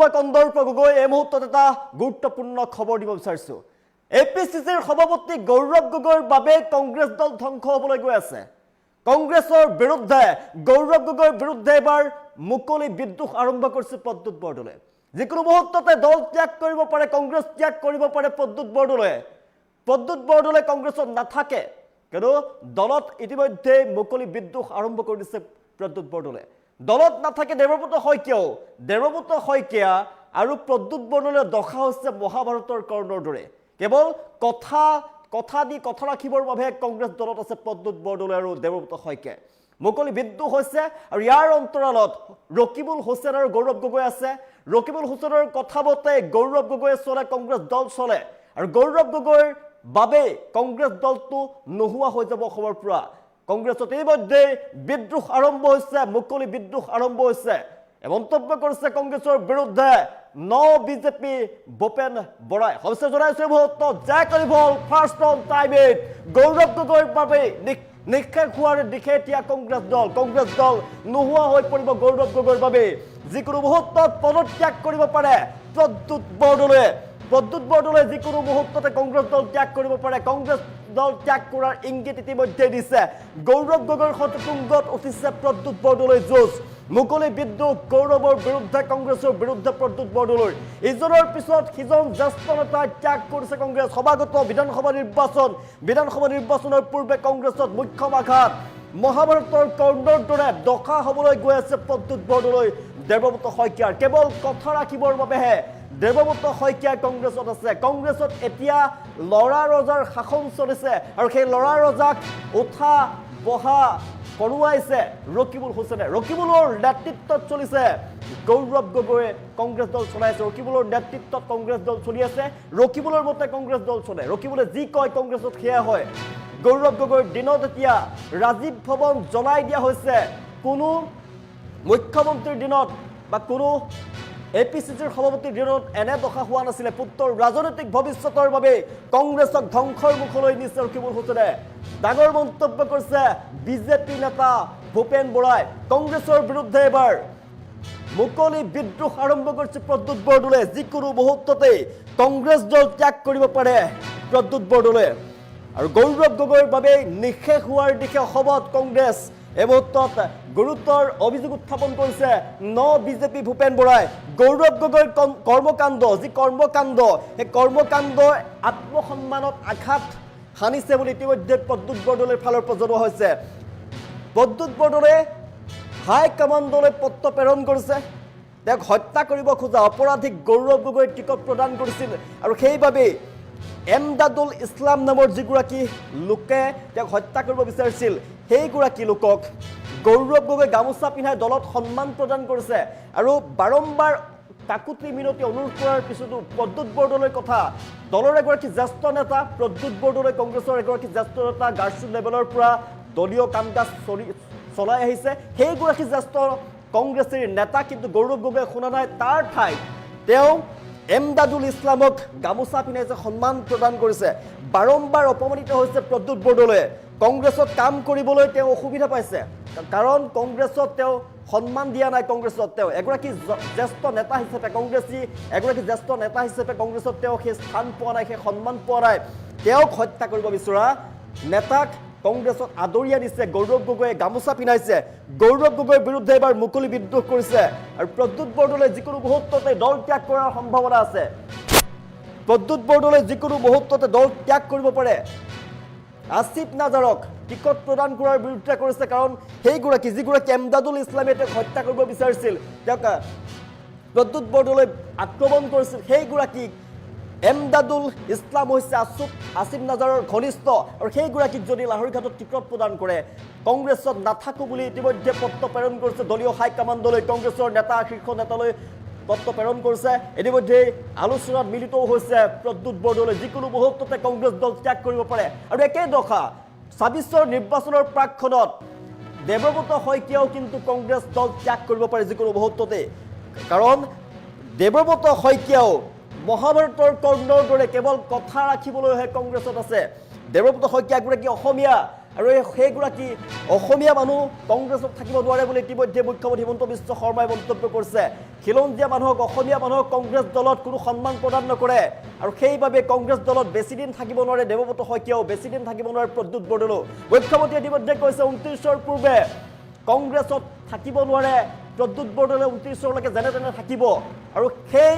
মই কন্দৰ্প গগৈ এই মুহূৰ্তত এটা গুৰুত্বপূৰ্ণ খবৰ দিব বিচাৰিছো এপিচিচিৰ সভাপতি গৌৰৱ গগৈৰ বাবে কংগ্ৰেছ দল ধ্বংস হ'বলৈ গৈ আছে কংগ্ৰেছৰ বিৰুদ্ধে গৌৰৱ গগৈৰ বিৰুদ্ধে এবাৰ মুকলি বিদ্ৰোহ আৰম্ভ কৰিছে প্ৰদ্যুৎ বৰদলৈ যিকোনো মুহূৰ্ততে দল ত্যাগ কৰিব পাৰে কংগ্ৰেছ ত্যাগ কৰিব পাৰে প্ৰদ্যুৎ বৰদলৈ কংগ্ৰেছত নাথাকে কিন্তু দলত ইতিমধ্যে মুকলি বিদ্ৰোহ আৰম্ভ কৰি দিছে প্ৰদ্যুৎ বৰদলৈ দলত নাথাকে দেৱব্ৰত শইকীয়া আৰু প্ৰদ্যুৎ বৰদলৈৰ দশা হৈছে মহাভাৰতৰ কৰ্ণৰ দৰে কেৱল কথা ৰাখিবৰ বাবে কংগ্ৰেছ দলত আছে প্ৰদ্যুৎ বৰদলৈ আৰু দেৱব্ৰত শইকীয়া মুকলি বিদ্ৰোহ হৈছে আৰু ইয়াৰ অন্তৰালত ৰকিবুল হুছেইন আৰু গৌৰৱ গগৈ আছে ৰকিবুল হুছেইনৰ কথামতে গৌৰৱ গগৈ চলে কংগ্ৰেছ দল চলে আৰু গৌৰৱ গগৈৰ বাবে কংগ্ৰেছ দলটো নোহোৱা হৈ যাব খবৰ পৰা কংগ্ৰেছত ইতিমধ্যে বিদ্ৰোহ আৰম্ভ হৈছে মুকলি বিদ্ৰোহ আৰম্ভ হৈছে মন্তব্য কৰিছে কংগ্ৰেছৰ বিৰুদ্ধে বিজেপি ভূপেন বৰাই সবিশেষ জনাইছে মুহূৰ্ত জয় কৰিবল ফাৰ্ষ্ট অন টাইমত গৌৰৱ গগৈৰ বাবে নিক্ষেপ হোৱাৰ দিশে এতিয়া কংগ্ৰেছ দল নোহোৱা হৈ পৰিব গৌৰৱ গগৈৰ বাবে যিকোনো মুহূৰ্তত পদত্যাগ কৰিব পাৰে প্ৰদ্যুৎ বৰদলৈ যিকোনো মুহূৰ্ততে কংগ্ৰেছ দল ত্যাগ কৰিব পাৰে কংগ্ৰেছ দল ত্যাগ কৰাৰ ইংগিত ইতিমধ্যে দিছে গৌৰৱ গগৈৰ সৈতে তুংগত উঠিছে প্ৰদ্যুৎ বৰদলৈ যুঁজ মুকলি বিদ্ৰোহ গৌৰৱৰ বিৰুদ্ধে কংগ্ৰেছৰ বিৰুদ্ধে প্ৰদ্যুৎ বৰদলৈ ইজনৰ পিছত সিজন জ্যেষ্ঠ নেতা ত্যাগ কৰিছে কংগ্ৰেছ সভাগত বিধানসভা নিৰ্বাচনৰ পূৰ্বে কংগ্ৰেছত মুখ্য আঘাত মহাভাৰতৰ কৰ্ণৰ দৰে দশা হ'বলৈ গৈ আছে প্ৰদ্যুৎ বৰদলৈ দেৱব্ৰত শইকীয়াৰ কেৱল কথা ৰাখিবৰ বাবেহে দেৱব্ৰত শইকীয়া কংগ্ৰেছত আছে কংগ্ৰেছত এতিয়া লৰা ৰজাৰ শাসন চলিছে আৰু সেই লৰা ৰজাক উঠা বহা কৰোৱাইছে ৰকিবুল হুছেইনে ৰকিবুলৰ নেতৃত্বত চলিছে গৌৰৱ গগৈয়ে কংগ্ৰেছ দল চলাইছে ৰকিবুলৰ নেতৃত্বত কংগ্ৰেছ দল চলি আছে ৰকিবুলৰ মতে কংগ্ৰেছ দল চলে ৰকিবুলে যি কয় কংগ্ৰেছত সেয়া হয় গৌৰৱ গগৈৰ দিনত এতিয়া ৰাজীৱ ভৱন জ্বলাই দিয়া হৈছে কোনো মুখ্যমন্ত্ৰীৰ দিনত বা কোনো এপিচিচিৰ সভাপতিৰ দিনত এনে দশা হোৱা নাছিলে পুত্ৰৰ ৰাজনৈতিক ভৱিষ্যতৰ বাবে কংগ্ৰেছক ধ্বংসৰ মুখলৈ নিছে ৰকিবুল হুছেইনে ডাঙৰ মন্তব্য কৰিছে বিজেপি নেতা ভূপেন বৰাই কংগ্ৰেছৰ বিৰুদ্ধে এবাৰ মুকলি বিদ্ৰোহ আৰম্ভ কৰিছে প্ৰদ্যুৎ বৰদলৈ যিকোনো মুহূৰ্ততে কংগ্ৰেছ দল ত্যাগ কৰিব পাৰে প্ৰদ্যুৎ বৰদলৈ আৰু গৌৰৱ গগৈৰ বাবে নিশেষ হোৱাৰ দিশে সবত কংগ্ৰেছ এই মুহূৰ্তত গুৰুতৰ অভিযোগ উত্থাপন কৰিছে বিজেপি ভূপেন বৰাই গৌৰৱ গগৈৰ কৰ্মকাণ্ড সেই কৰ্মকাণ্ড আত্মসন্মানত আঘাত হানিছে বুলি ইতিমধ্যে প্ৰদ্যুৎ বৰদলৈৰ ফালৰ পৰা জনোৱা হৈছে প্ৰদ্যুৎ বৰদলৈয়ে হাই কমাণ্ডলৈ পত্ৰ প্ৰেৰণ কৰিছে তেওঁক হত্যা কৰিব খোজা অপৰাধীক গৌৰৱ গগৈৰ টিকট প্ৰদান কৰিছিল আৰু সেইবাবে এমদাদুল ইছলাম নামৰ যিগৰাকী লোকে তেওঁক হত্যা কৰিব বিচাৰিছিল সেইগৰাকী লোকক গৌৰৱ গগৈ গামোচা পিন্ধাই দলত সন্মান প্ৰদান কৰিছে আৰু বাৰম্বাৰ কাকুতি মিনতি অনুৰোধ কৰাৰ পিছতো প্ৰদ্যুৎ বৰদলৈৰ কথা দলৰ এগৰাকী জ্যেষ্ঠ নেতা প্ৰদ্যুৎ বৰদলৈ কংগ্ৰেছৰ এগৰাকী জ্যেষ্ঠ নেতা গাৰ্ছুল লেভেলৰ পৰা দলীয় কাম কাজ চলাই আহিছে সেইগৰাকী জ্যেষ্ঠ কংগ্ৰেছৰ নেতা কিন্তু গৌৰৱ গগৈয়ে শুনা নাই তাৰ ঠাইত তেওঁ এমদাদুল ইছলামক গামোচা পিন্ধাইছে সন্মান প্ৰদান কৰিছে বাৰম্বাৰ অপমানিত হৈছে প্ৰদ্যুৎ বৰদলৈয়ে কংগ্ৰেছত কাম কৰিবলৈ তেওঁ অসুবিধা পাইছে কাৰণ কংগ্ৰেছত তেওঁ সন্মান দিয়া নাই কংগ্ৰেছত তেওঁ এগৰাকী জ্যেষ্ঠ নেতা হিচাপে কংগ্ৰেছত তেওঁ সেই স্থান পোৱা নাই সেই সন্মান পোৱা নাই তেওঁক হত্যা কৰিব বিচৰা নেতাক কংগ্ৰেছত আদৰি আনিছে গৌৰৱ গগৈয়ে গামোচা পিন্ধাইছে গৌৰৱ গগৈৰ বিৰুদ্ধে এবাৰ মুকলি বিদ্ৰোহ কৰিছে আৰু প্ৰদ্যুৎ বৰদলৈ যিকোনো মুহূৰ্ততে দল ত্যাগ কৰাৰ সম্ভাৱনা আছে প্ৰদ্যুৎ বৰদলৈ যিকোনো মুহূৰ্ততে দল ত্যাগ কৰিব পাৰে আসিফ নাজাৰক টিকট প্ৰদান কৰাৰ বিৰুদ্ধে কৰিছে কাৰণ সেইগৰাকী যিগৰাকী এমদাদুল ইছলামে তেওঁক হত্যা কৰিব বিচাৰিছিল তেওঁক প্ৰদ্যুৎ বৰদলৈ আক্ৰমণ কৰিছিল সেইগৰাকী এমদাদুল ইছলাম হৈছে আসিফ নাজাৰৰ ঘনিষ্ঠ আৰু সেইগৰাকীক যদি লাহৰীঘাটত টিকট প্ৰদান কৰে কংগ্ৰেছত নাথাকো বুলি ইতিমধ্যে পত্ৰ প্ৰেৰণ কৰিছে দলীয় হাইকমাণ্ডলৈ কংগ্ৰেছৰ নেতা শীৰ্ষ নেতালৈ পত্ৰ প্ৰেৰণ কৰিছে ইতিমধ্যে আলোচনাত মিলিত হৈছে প্ৰদ্যুৎ বৰদলৈ যিকোনো মুহূৰ্ততে কংগ্ৰেছ দল ত্যাগ কৰিব পাৰে আৰু একে দশা ২৬ৰ নিৰ্বাচনৰ প্ৰাকখনত দেৱব্ৰত শইকীয়াও কিন্তু কংগ্ৰেছ দল ত্যাগ কৰিব পাৰে যিকোনো মুহূৰ্ততে কাৰণ দেৱব্ৰত শইকীয়াও মহাভাৰতৰ কৰ্ণৰ দৰে কেৱল কথা ৰাখিবলৈহে কংগ্ৰেছত আছে দেৱব্ৰত শইকীয়া এগৰাকী অসমীয়া আৰু সেইগৰাকী অসমীয়া মানুহ কংগ্ৰেছত থাকিব নোৱাৰে বুলি ইতিমধ্যে মুখ্যমন্ত্ৰী হিমন্ত বিশ্ব শৰ্মাই মন্তব্য কৰিছে খিলঞ্জীয়া মানুহক অসমীয়া মানুহক কংগ্ৰেছ দলত কোনো সন্মান প্ৰদান নকৰে আৰু সেইবাবে কংগ্ৰেছ দলত বেছি দিন থাকিব নোৱাৰে দেৱব্ৰত শইকীয়াও বেছি দিন থাকিব নোৱাৰে প্ৰদ্যুৎ বৰদলৈ মুখ্যমন্ত্ৰীয়ে ইতিমধ্যে কৈছে 29ৰ পূৰ্বে কংগ্ৰেছত থাকিব নোৱাৰে প্ৰদ্যুৎ বৰদলৈ 29লৈকে যেনে তেনে থাকিব আৰু সেই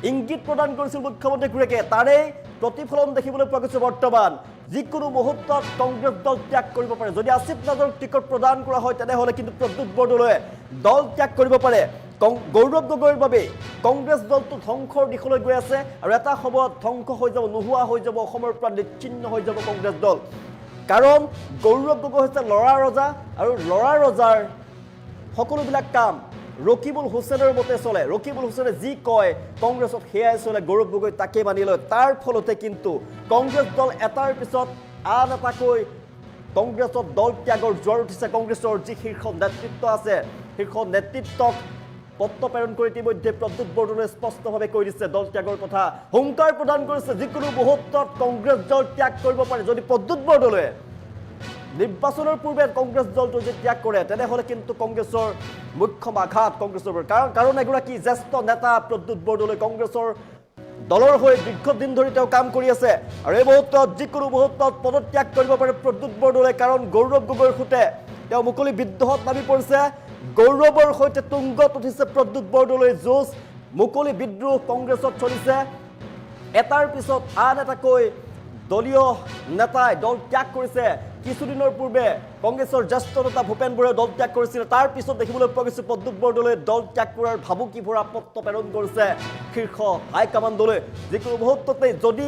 ইংগিত প্ৰদান কৰিছিল মুখ্যমন্ত্ৰীগৰাকীয়ে তাৰে প্ৰতিফলন দেখিবলৈ পোৱা গৈছে বৰ্তমান যিকোনো মুহূৰ্তত কংগ্ৰেছ দল ত্যাগ কৰিব পাৰে যদি আসিফ নাজৰক টিকট প্ৰদান কৰা হয় তেনেহ'লে কিন্তু প্ৰদ্যুৎ বৰদলৈয়ে দল ত্যাগ কৰিব পাৰে গৌৰৱ গগৈৰ বাবে কংগ্ৰেছ দলটো ধ্বংসৰ দিশলৈ গৈ আছে আৰু এটা সময়ত ধ্বংস হৈ যাব নোহোৱা হৈ যাব অসমৰ পৰা নিচ্ছিন্ন হৈ যাব কংগ্ৰেছ দল কাৰণ গৌৰৱ গগৈ হৈছে ল'ৰা ৰজা আৰু ল'ৰা ৰজাৰ সকলোবিলাক কাম ৰকিবুল হুছেইনৰ মতে চলে ৰকিবুল হুছেইনে যি কয় কংগ্ৰেছত সেয়াই চলে গৌৰৱ গগৈ তাকে মানি লয় তাৰ ফলতে কিন্তু কংগ্ৰেছ দল এটাৰ পিছত আন এটাকৈ কংগ্ৰেছত দল ত্যাগৰ জোৱাৰ উঠিছে কংগ্ৰেছৰ যি শীৰ্ষ নেতৃত্ব আছে শীৰ্ষ নেতৃত্বক পত্ৰ প্ৰেৰণ কৰি ইতিমধ্যে প্ৰদ্যুৎ বৰদলৈয়ে স্পষ্টভাৱে কৈ দিছে দল ত্যাগৰ কথা হুংকাৰ প্ৰদান কৰিছে যিকোনো মুহূৰ্তত কংগ্ৰেছ দল ত্যাগ কৰিব পাৰে যদি প্ৰদ্যুৎ বৰদলৈয়ে নিৰ্বাচনৰ পূৰ্বে কংগ্ৰেছ দলটো যে ত্যাগ কৰে তেনেহ'লে কিন্তু কংগ্ৰেছৰ মুখ্য আঘাত কংগ্ৰেছৰ কাৰণ এগৰাকী জ্যেষ্ঠ নেতা প্ৰদ্যুৎ বৰদলৈ কংগ্ৰেছৰ দলৰ হৈ দীৰ্ঘদিন ধৰি তেওঁ কাম কৰি আছে আৰু এই মুহূৰ্তত যিকোনো মুহূৰ্তত পদত্যাগ কৰিব পাৰে প্ৰদ্যুৎ বৰদলৈ কাৰণ গৌৰৱ গগৈৰ সৈতে তেওঁ মুকলি বিদ্ৰোহত নামি পৰিছে গৌৰৱৰ সৈতে তুংগত উঠিছে প্ৰদ্যুৎ বৰদলৈ যুঁজ মুকলি বিদ্ৰোহ কংগ্ৰেছত চলিছে এটাৰ পিছত আন এটাকৈ দলীয় নেতাই দল ত্যাগ কৰিছে কিছুদিনৰ পূৰ্বে কংগ্ৰেছৰ জ্যেষ্ঠ নেতা ভূপেন বৰাই দল ত্যাগ কৰিছিল তাৰ পিছত দেখিবলৈ পোৱা গৈছে প্ৰদ্যুৎ বৰদলৈয়ে দল ত্যাগ কৰাৰ ভাবুকি ভৰা পত্ৰ প্ৰেৰণ কৰিছে শীৰ্ষ হাইকমাণ্ডলৈ যিকোনো মুহূৰ্ততে যদি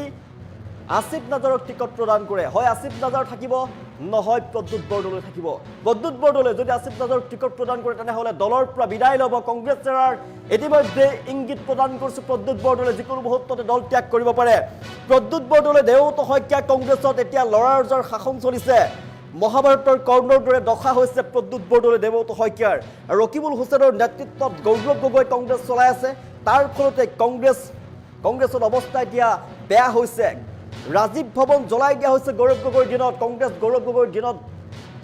আসিফ নাজৰক টিকট প্ৰদান কৰে হয় আসিফ নাজৰ থাকিব নহয় প্ৰদ্যুৎ বৰদলৈ থাকিব প্ৰদ্যুৎ বৰদলৈ যদি আসিফ নাজৰক টিকট প্ৰদান কৰে তেনেহ'লে দলৰ পৰা বিদায় ল'ব কংগ্ৰেছ এৰাৰ ইতিমধ্যে ইংগিত প্ৰদান কৰিছে প্ৰদ্যুৎ বৰদলৈ যিকোনো মুহূৰ্ততে দল ত্যাগ কৰিব পাৰে প্ৰদ্যুৎ বৰদলৈ দেৱব্ৰত শইকীয়া কংগ্ৰেছত এতিয়া ল'ৰা ৰজাৰ শাসন চলিছে মহাভাৰতৰ কৰ্ণৰ দৰে দশা হৈছে প্ৰদ্যুৎ বৰদলৈ দেৱব্ৰত শইকীয়াৰ আৰু ৰকিবুল হুছেইনৰ নেতৃত্বত গৌৰৱ গগৈ কংগ্ৰেছ চলাই আছে তাৰ ফলতে কংগ্ৰেছৰ অৱস্থা এতিয়া বেয়া হৈছে ৰাজীৱ ভৱন জ্বলাই দিয়া হৈছে গৌৰৱ গগৈৰ দিনত কংগ্ৰেছ গৌৰৱ গগৈৰ দিনত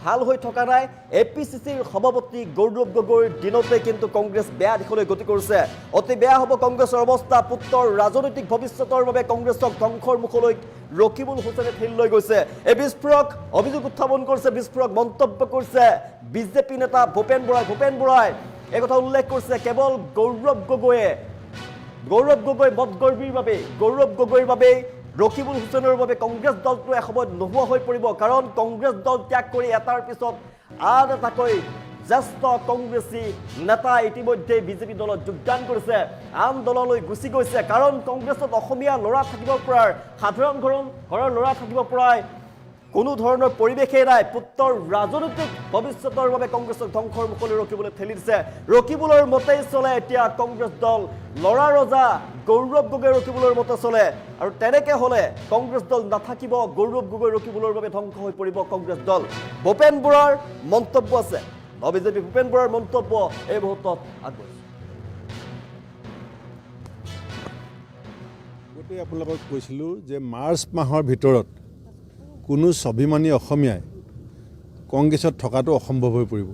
ভাল হৈ থকা নাই এপিচিচিৰ সভাপতি গৌৰৱ গগৈৰ দিনতে কিন্তু কংগ্ৰেছ বেয়া দিশলৈ গতি কৰিছে অতি বেয়া হ'ব কংগ্ৰেছৰ অৱস্থা পুত্ৰৰ ৰাজনৈতিক ভৱিষ্যতৰ বাবে কংগ্ৰেছক ধ্বংসৰ মুখলৈ ৰকিবুল হুছেইনে ঠেলি লৈ গৈছে এই বিস্ফোৰক অভিযোগ উত্থাপন কৰিছে বিস্ফোৰক মন্তব্য কৰিছে বিজেপি নেতা ভূপেন বৰাই এই কথা উল্লেখ কৰিছে কেৱল গৌৰৱ গগৈ মতগৰ্বীৰ বাবে ৰকিবুল হুছেইনৰ বাবে কংগ্ৰেছ দলটো এসময়ত নোহোৱা হৈ পৰিব কাৰণ কংগ্ৰেছ দল ত্যাগ কৰি এটাৰ পিছত আন এটাকৈ জ্যেষ্ঠ কংগ্ৰেছী নেতা ইতিমধ্যে বিজেপি দলত যোগদান কৰিছে আন দললৈ গুচি গৈছে কাৰণ কংগ্ৰেছত অসমীয়া ল'ৰা থাকিব পৰাৰ সাধাৰণ ঘৰৰ ল'ৰা থাকিব পৰাই কোনো ধৰণৰ পৰিৱেশেই নাই পুত্ৰৰ ৰাজনৈতিক ভৱিষ্যতৰ বাবে কংগ্ৰেছক ধ্বংসৰ মুখলৈ ৰকিবুলে ঠেলি দিছে ৰকিবুলৰ মতেই চলে এতিয়া কংগ্ৰেছ দল ল'ৰা ৰজা গৌৰৱ গগৈ ৰকিবুলৰ মতে চলে আৰু তেনেকৈ হ'লে কংগ্ৰেছ দল নাথাকিব গৌৰৱ গগৈ ৰকিবুলৰ বাবে ধ্বংস হৈ পৰিব কংগ্ৰেছ দল ভূপেন বৰাৰ মন্তব্য আছে বিজেপি ভূপেন বৰাৰ মন্তব্য এই মুহূৰ্তত আগতে আপোনালোকক কৈছিলোঁ যে মাৰ্চ মাহৰ ভিতৰত কোনো স্বাভিমানী অসমীয়াই কংগ্ৰেছত থকাটো অসম্ভৱ হৈ পৰিব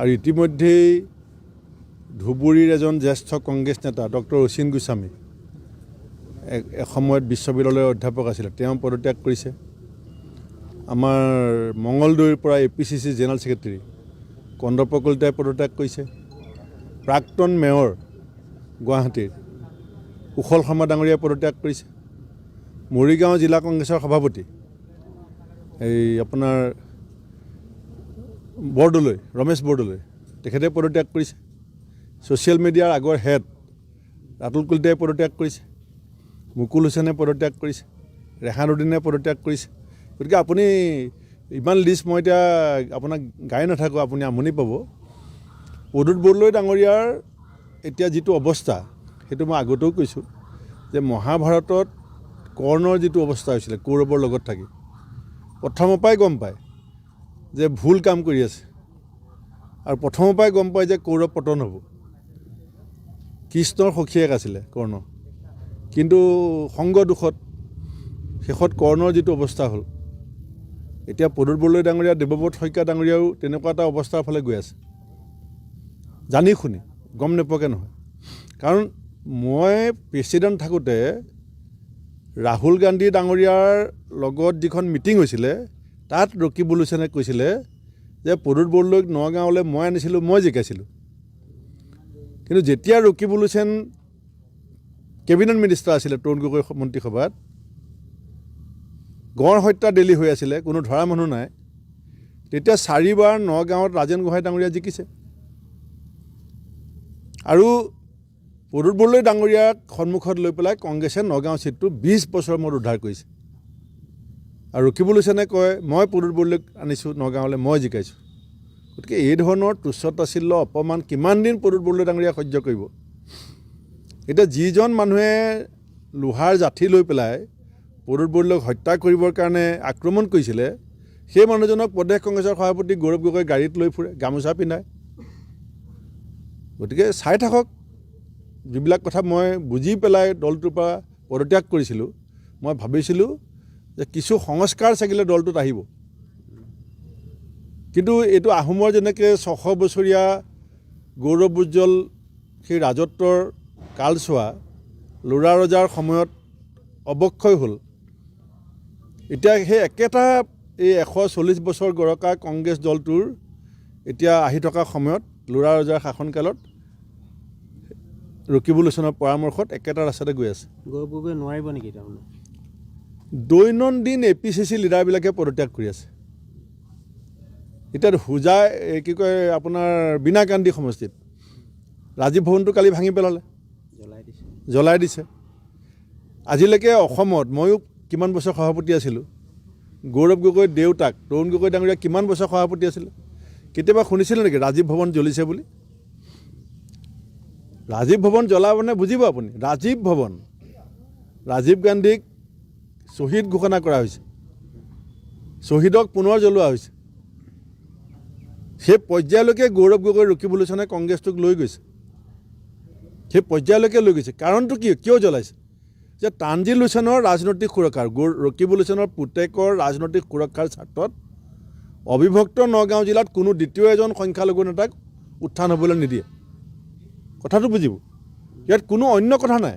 আৰু ইতিমধ্যেই ধুবুৰীৰ এজন জ্যেষ্ঠ কংগ্ৰেছ নেতা ডক্টৰ অচিন গোস্বামী এসময়ত বিশ্ববিদ্যালয়ৰ অধ্যাপক আছিলে তেওঁ পদত্যাগ কৰিছে আমাৰ মঙলদৈৰ পৰা এপিচিচি জেনেৰেল ছেক্ৰেটাৰী কন্দৰ্প কলিতাই পদত্যাগ কৰিছে প্ৰাক্তন মেয়ৰ গুৱাহাটীৰ কুশল শৰ্মা ডাঙৰীয়াই পদত্যাগ কৰিছে মৰিগাঁও জিলা কংগ্ৰেছৰ সভাপতি এই আপোনাৰ ৰমেশ বৰদলৈ তেখেতে পদত্যাগ কৰিছে ছ'চিয়েল মিডিয়াৰ আগৰ হেড ৰাতুল কলিতাই পদত্যাগ কৰিছে মুকুল হুছেইনে পদত্যাগ কৰিছে ৰেহানুদ্দিনে পদত্যাগ কৰিছে গতিকে আপুনি ইমান লিষ্ট মই এতিয়া আপোনাক গাই নাথাকোঁ আপুনি আমনি পাব প্ৰদ্যুৎ বৰদলৈ ডাঙৰীয়াৰ এতিয়া যিটো অৱস্থা সেইটো মই আগতেও কৈছোঁ যে মহাভাৰতত কৰ্ণৰ যিটো অৱস্থা হৈছিলে কৌৰৱৰ লগত থাকি প্ৰথমৰ পৰাই গম পায় যে ভুল কাম কৰি আছে আৰু প্ৰথমৰ পৰাই গম পায় যে কৌৰৱ পতন হ'ব কৃষ্ণৰ সখীয়েক আছিলে কৰ্ণ কিন্তু সংগ দুখত শেষত কৰ্ণৰ যিটো অৱস্থা হ'ল এতিয়া প্ৰদ্যুৎ বৰদলৈ ডাঙৰীয়া, দেৱব্ৰত শইকীয়া ডাঙৰীয়াও তেনেকুৱা এটা অৱস্থাৰ ফালে গৈ আছে, জানি শুনি, গম নোপোৱাকৈ নহয়। কাৰণ মই প্ৰেচিডেণ্ট থাকোঁতে ৰাহুল গান্ধী ডাঙৰীয়াৰ লগত যিখন মিটিং হৈছিলে তাত ৰকিবুল হুছেইনে কৈছিলে যে প্ৰদ্যুৎ বৰদলৈক নগাঁৱলৈ মই আনিছিলোঁ, মই জিকাইছিলোঁ। কিন্তু যেতিয়া ৰকিবুল হুছেইন কেবিনেট মিনিষ্টাৰ আছিলে তৰুণ গগৈ মন্ত্ৰীসভাত, গড় হত্যা দিল্লী হৈ আছিলে, কোনো ধৰা মানুহ নাই, তেতিয়া 4বাৰ নগাঁৱত ৰাজেন গোহাঁই ডাঙৰীয়া জিকিছে। আৰু প্ৰদ্যুৎ বৰদলৈ ডাঙৰীয়াক সন্মুখত লৈ পেলাই কংগ্ৰেছে নগাঁও চিটটো 20 বছৰৰ মূৰত উদ্ধাৰ কৰিছে। আৰু ৰকিবুল হুছেইনে কয় মই প্ৰদ্যুৎ বৰদলৈক আনিছোঁ নগাঁৱলৈ, মই জিকাইছোঁ। গতিকে এই ধৰণৰ তুচ্ছ তাচ্ছিল্য, অপমান কিমান দিন প্ৰদ্যুৎ বৰদলৈ ডাঙৰীয়া সহ্য কৰিব? এতিয়া যিজন মানুহে লোহাৰ জাঠি লৈ পেলাই প্ৰদ্যুৎ বৰদলৈক হত্যা কৰিবৰ কাৰণে আক্ৰমণ কৰিছিলে, সেই মানুহজনক প্ৰদেশ কংগ্ৰেছৰ সভাপতি গৌৰৱ গগৈ গাড়ীত লৈ ফুৰে, গামোচা পিন্ধায়। গতিকে চাই থাকক, যিবিলাক কথা মই বুজি পেলাই দলটোৰ পৰা পদত্যাগ কৰিছিলোঁ, মই ভাবিছিলোঁ যে কিছু সংস্কাৰ চাগিলে দলটোত আহিব। কিন্তু এইটো আহোমৰ যেনেকৈ 600 বছৰীয়া গৌৰৱ উজ্জ্বল সেই ৰাজত্বৰ কালছোৱা ল'ৰা ৰজাৰ সময়ত অৱক্ষয় হ'ল, এতিয়া সেই একেটা এই 140 বছৰ গৰকা কংগ্ৰেছ দলটোৰ এতিয়া আহি থকা সময়ত ল'ৰা ৰজাৰ শাসনকালত ৰকিবুল হুছেইনৰ পৰামৰ্শত একেটা ৰাস্তাতে গৈ আছে। গৌৰৱ গগৈ নোৱাৰিব নেকি তাৰমানে? দৈনন্দিন APCC লিডাৰবিলাকে পদত্যাগ কৰি আছে। এতিয়া হোজাই কি কয় আপোনাৰ বিনাকান্দি সমষ্টিত ৰাজীৱ ভৱনটো কালি ভাঙি পেলালে, জ্বলাই দিছে। আজিলৈকে অসমত ময়ো কিমান বছৰ সভাপতি আছিলোঁ, গৌৰৱ গগৈ দেউতাক তৰুণ গগৈ ডাঙৰীয়া কিমান বছৰ সভাপতি আছিলে, কেতিয়াবা শুনিছিলে নেকি ৰাজীৱ ভৱন জ্বলিছে বুলি? ৰাজীৱ ভৱন জ্বলাবনে বুজিব আপুনি, ৰাজীৱ ভৱন, ৰাজীৱ গান্ধীক শ্বহীদ ঘোষণা কৰা হৈছে, শ্বহীদক পুনৰ জ্বলোৱা হৈছে। সেই পৰ্যায়লৈকে গৌৰৱ গগৈ ৰকিবুল হুছেইনে কংগ্ৰেছটোক লৈ গৈছে, সেই পৰ্যায়লৈকে লৈ গৈছে। কাৰণটো কি, কিয় জ্বলাইছে? যে তানজিল হুছেইনৰ ৰাজনৈতিক সুৰক্ষাৰ, ৰকিবুল হুছেইনৰ পুতেকৰ ৰাজনৈতিক সুৰক্ষাৰ স্বাৰ্থত অবিভক্ত নগাঁও জিলাত কোনো দ্বিতীয় এজন সংখ্যালঘু নেতাক উত্থান হ'বলৈ নিদিয়ে। কথাটো বুজিব, ইয়াত কোনো অন্য কথা নাই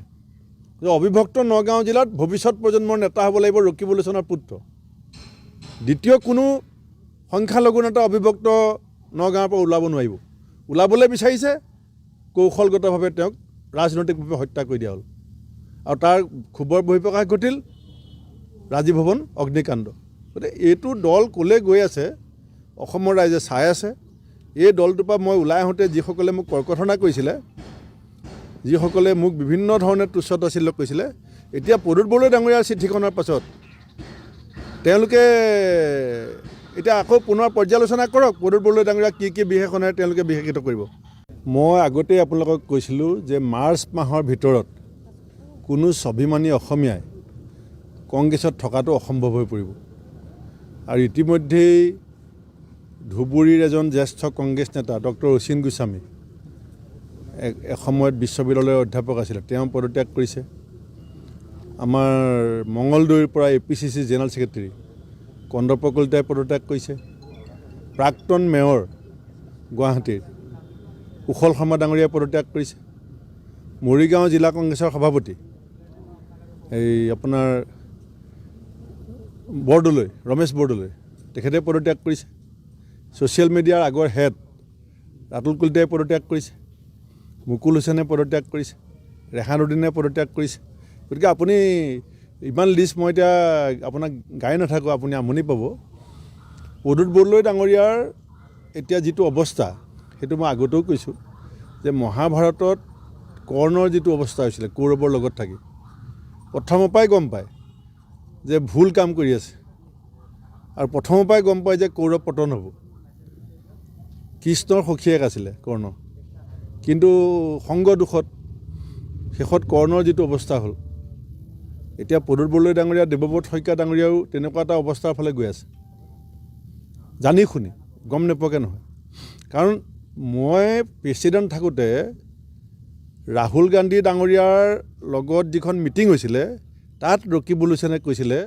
যে অবিভক্ত নগাঁও জিলাত ভৱিষ্যত প্ৰজন্মৰ নেতা হ'ব লাগিব ৰকিবুল হুছেইনৰ পুত্ৰ। দ্বিতীয় কোনো সংখ্যালঘু নেতা অবিভক্ত নগাঁৱৰ পৰা ওলাব নোৱাৰিব। ওলাবলৈ বিচাৰিছে, কৌশলগতভাৱে তেওঁক ৰাজনৈতিকভাৱে হত্যা কৰি দিয়া হ'ল। আৰু তাৰ ক্ষোভৰ বহিঃপ্ৰকাশ ঘটিল ৰাজীৱ ভৱন অগ্নিকাণ্ড। গতিকে এইটো দল ক'লৈ গৈ আছে অসমৰ ৰাইজে চাই আছে। এই দলটোৰ পৰা মই ওলাই আহোঁতে যিসকলে মোক কৰ্কথনা কৰিছিলে, যিসকলে মোক বিভিন্ন ধৰণে তুচ্ছ তাচ্ছিল্য কৰিছিলে, এতিয়া প্ৰদ্যুৎ বৰদলৈ ডাঙৰীয়াৰ চিঠিখনৰ পাছত তেওঁলোকে এতিয়া আকৌ পুনৰ পৰ্যালোচনা কৰক, প্ৰদ্যুৎ বৰদলৈ ডাঙৰীয়াক কি কি বিশেষণেৰে তেওঁলোকে বিশেষিত কৰিব। মই আগতেই আপোনালোকক কৈছিলোঁ যে মাৰ্চ মাহৰ ভিতৰত কোনো স্বাভিমানী অসমীয়াই কংগ্ৰেছত থকাটো অসম্ভৱ হৈ পৰিব। আৰু ইতিমধ্যেই ধুবুৰীৰ এজন জ্যেষ্ঠ কংগ্ৰেছ নেতা ডক্টৰ অচিন গোস্বামী, এসময়ত বিশ্ববিদ্যালয়ৰ অধ্যাপক আছিলে, তেওঁ পদত্যাগ কৰিছে। আমাৰ মঙলদৈৰ পৰা APCC জেনেৰেল ছেক্ৰেটেৰী কন্দৰ্প কলিতাই পদত্যাগ কৰিছে। প্ৰাক্তন মেয়ৰ গুৱাহাটীৰ কুশল শৰ্মা ডাঙৰীয়াই পদত্যাগ কৰিছে। মৰিগাঁও জিলা কংগ্ৰেছৰ সভাপতি এই আপোনাৰ বৰদলৈ, ৰমেশ বৰদলৈ, তেখেতে পদত্যাগ কৰিছে। ছ'চিয়েল মিডিয়াৰ আগৰ হেড ৰাতুল কলিতাই পদত্যাগ কৰিছে। মুকুল হুছেইনে পদত্যাগ কৰিছে। ৰেহানুদ্দিনে পদত্যাগ কৰিছে। গতিকে আপুনি ইমান লিষ্ট মই এতিয়া আপোনাক গাই নাথাকোঁ, আপুনি আমনি পাব। প্ৰদ্যুৎ বৰদলৈ ডাঙৰীয়াৰ এতিয়া যিটো অৱস্থা, সেইটো মই আগতেও কৈছোঁ যে মহাভাৰতত কৰ্ণৰ যিটো অৱস্থা হৈছিলে কৌৰৱৰ লগত থাকি, প্ৰথমৰ পৰাই গম পায় যে ভুল কাম কৰি আছে, আৰু প্ৰথমৰ পৰাই গম পায় যে কৌৰৱ পতন হ'ব। কৃষ্ণৰ সখীয়েক আছিলে কৰ্ণ, কিন্তু সংগ দুখত শেষত কৰ্ণৰ যিটো অৱস্থা হ'ল, এতিয়া প্ৰদ্যুৎ বৰদলৈ ডাঙৰীয়া, দেৱব্ৰত শইকীয়া ডাঙৰীয়াও তেনেকুৱা এটা অৱস্থাৰ ফালে গৈ আছে, জানি শুনি, গম নোপোৱাকৈ নহয়। কাৰণ মই প্ৰেচিডেণ্ট থাকোঁতে ৰাহুল গান্ধী ডাঙৰীয়াৰ লগত যিখন মিটিং হৈছিলে তাত ৰকিবুল হুছেইনে কৈছিলে